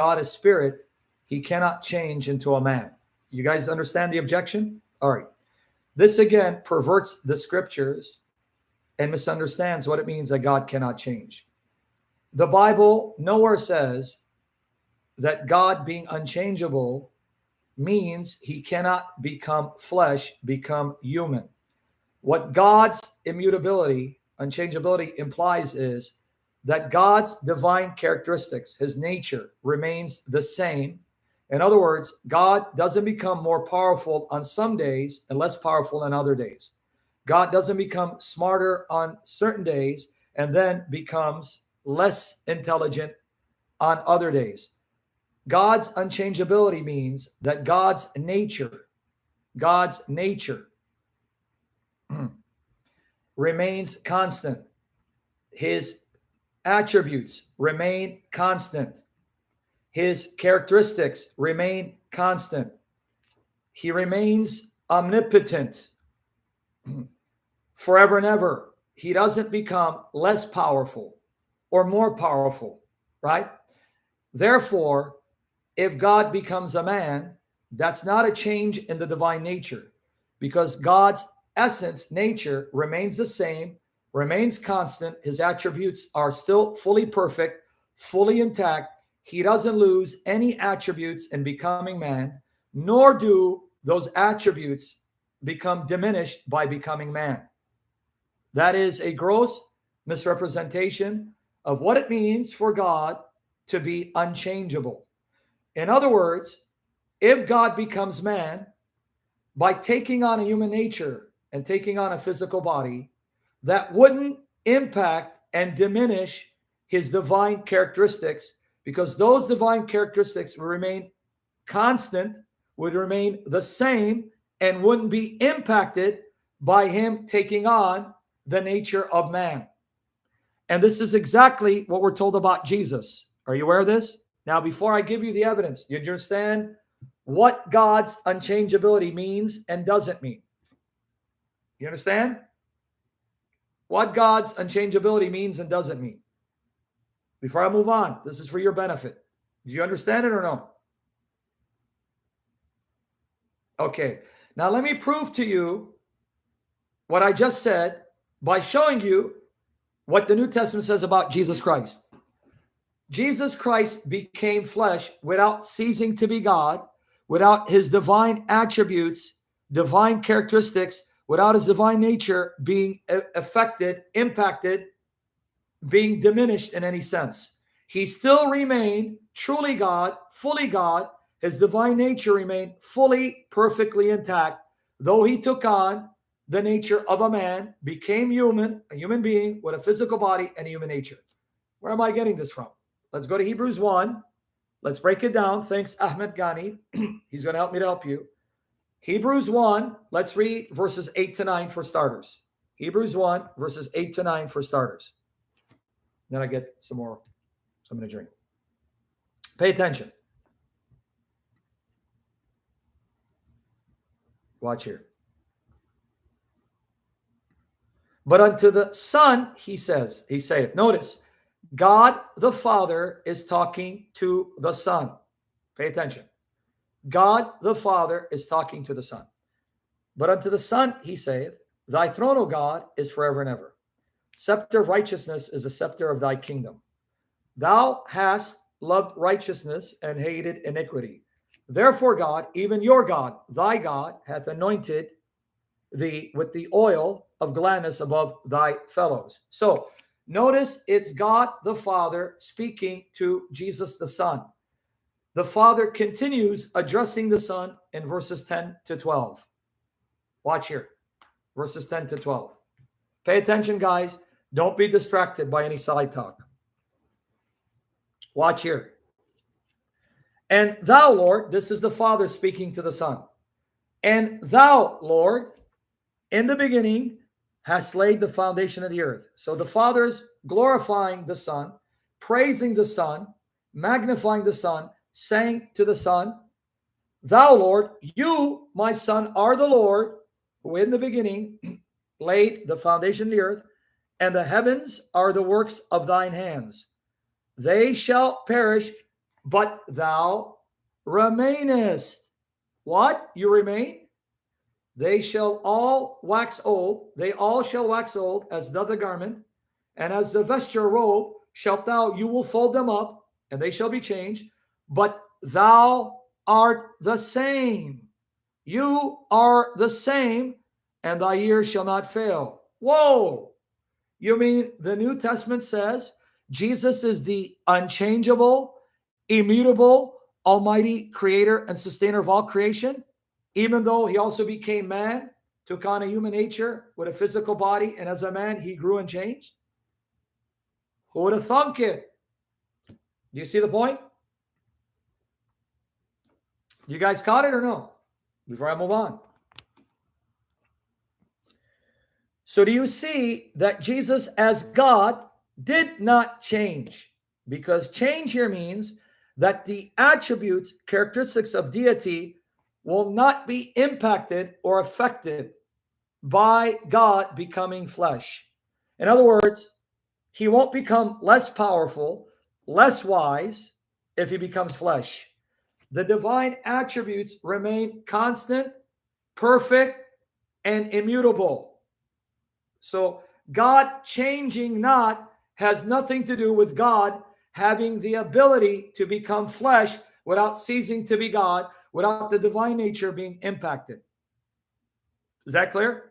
God is spirit, he cannot change into a man. You guys understand the objection? All right. This again perverts the scriptures and misunderstands what it means that God cannot change. The Bible nowhere says that God being unchangeable means he cannot become flesh, become human. What God's immutability, unchangeability implies is that God's divine characteristics, his nature, remains the same. In other words, God doesn't become more powerful on some days and less powerful on other days. God doesn't become smarter on certain days and then becomes less intelligent on other days. God's unchangeability means that God's nature remains constant. His attributes remain constant. His characteristics remain constant. He remains omnipotent forever and ever. He doesn't become less powerful or more powerful, right? Therefore, if God becomes a man, that's not a change in the divine nature, because God's essence, nature, remains the same, remains constant. His attributes are still fully perfect, fully intact. He doesn't lose any attributes in becoming man, nor do those attributes become diminished by becoming man. That is a gross misrepresentation of what it means for God to be unchangeable. In other words, if God becomes man by taking on a human nature and taking on a physical body, that wouldn't impact and diminish his divine characteristics, because those divine characteristics will remain constant, would remain the same, and wouldn't be impacted by him taking on the nature of man. And this is exactly what we're told about Jesus. Are you aware of this? Now, before I give you the evidence, you understand what God's unchangeability means and doesn't mean? You understand? What God's unchangeability means and doesn't mean. Before I move on, this is for your benefit. Do you understand it or no? Okay. Now let me prove to you what I just said by showing you what the New Testament says about Jesus Christ. Jesus Christ became flesh without ceasing to be God, without his divine attributes, divine characteristics, without his divine nature being affected, impacted, being diminished in any sense. He still remained truly God, fully God. His divine nature remained fully, perfectly intact, though he took on the nature of a man, became human, a human being with a physical body and a human nature. Where am I getting this from? Let's go to Hebrews 1. Let's break it down. Thanks, Ahmed Ghani. He's going to help me to help you. Hebrews 1, let's read verses 8 to 9 for starters. Hebrews 1, verses 8 to 9 for starters. Then I get some more, something to drink. Pay attention. Watch here. But unto the Son, he saith, notice, God the Father is talking to the Son. Pay attention. God the Father is talking to the Son. But unto the Son, he saith, thy throne, O God, is forever and ever. Scepter of righteousness is a scepter of thy kingdom. Thou hast loved righteousness and hated iniquity. Therefore, God, even your God, thy God, hath anointed thee with the oil of gladness above thy fellows. So notice it's God the Father speaking to Jesus the Son. The Father continues addressing the Son in verses 10 to 12. Watch here, verses 10 to 12. Pay attention, guys. Don't be distracted by any side talk. Watch here. And thou, Lord, this is the Father speaking to the Son. And thou, Lord, in the beginning hast laid the foundation of the earth. So the Father's glorifying the Son, praising the Son, magnifying the Son, saying to the Son, thou, Lord, you, my Son, are the Lord, who in the beginning laid the foundation of the earth, and the heavens are the works of thine hands. They shall perish, but thou remainest. What? You remain? They shall all wax old. They all shall wax old, as doth a garment, and as the vesture robe shalt thou, you will fold them up, and they shall be changed. But thou art the same. You are the same, and thy years shall not fail. Whoa! You mean the New Testament says Jesus is the unchangeable, immutable, almighty creator and sustainer of all creation, even though he also became man, took on a human nature with a physical body, and as a man, he grew and changed? Who would have thunk it? Do you see the point? You guys caught it or no? Before I move on. So do you see that Jesus as God did not change? Because change here means that the attributes, characteristics of deity will not be impacted or affected by God becoming flesh. In other words, he won't become less powerful, less wise if he becomes flesh. The divine attributes remain constant, perfect, and immutable. So God changing not has nothing to do with God having the ability to become flesh without ceasing to be God, without the divine nature being impacted. Is that clear?